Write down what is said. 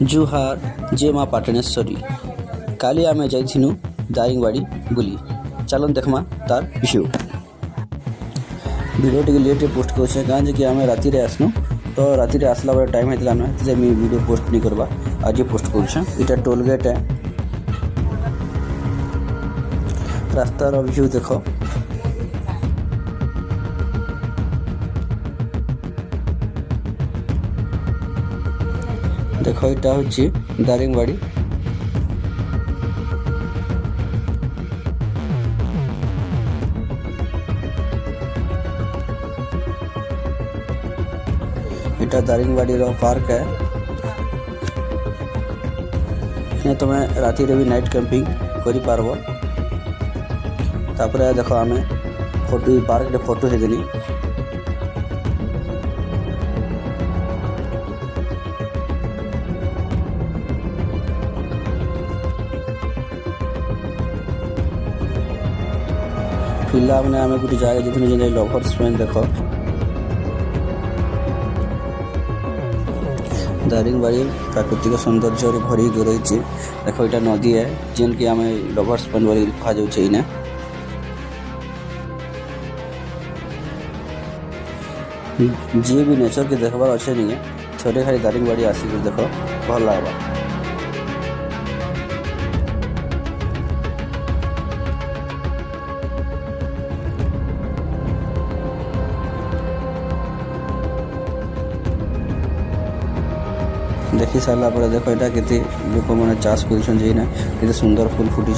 जुहार जे माँ पाटणेश्वरी काली आम जाइनु दारिंगबाड़ी बुली चलन देखमा तार भिडियो भिडियो टे लेट पोस्ट कर कहीं कि आम राति आसनु तो राति आसला बेले टाइम होता है वीडियो पोस्ट नहीं करवा आज पोस्ट कर टोल गेट है रास्तार व्यू देख देख यहाँ हूँ दारिंगबाड़ी इटा दारिंगबाड़ी पार्क है तुम राति भी नाइट कैंपिंग करि पारबो तापर देख आम फोटो पार्क रे फोटो हेदेनी पिला मैंने आम गोटे जगह जितने लवर्स पॉइंट देख दारिंगबाड़ी प्राकृतिक सौंदर्य भरी रही देख यहाँ नदी है जेन कि आम लवर्स पॉइंट बोली कह जाए जी भी नेचर के देखबार अच्छे नहीं थोड़े खाली दारिंगबाड़ी आसिक देख भल लगा देखी सारा पर देख यहाँ के लोक मैंने चाष कर सुंदर फूल फुटी।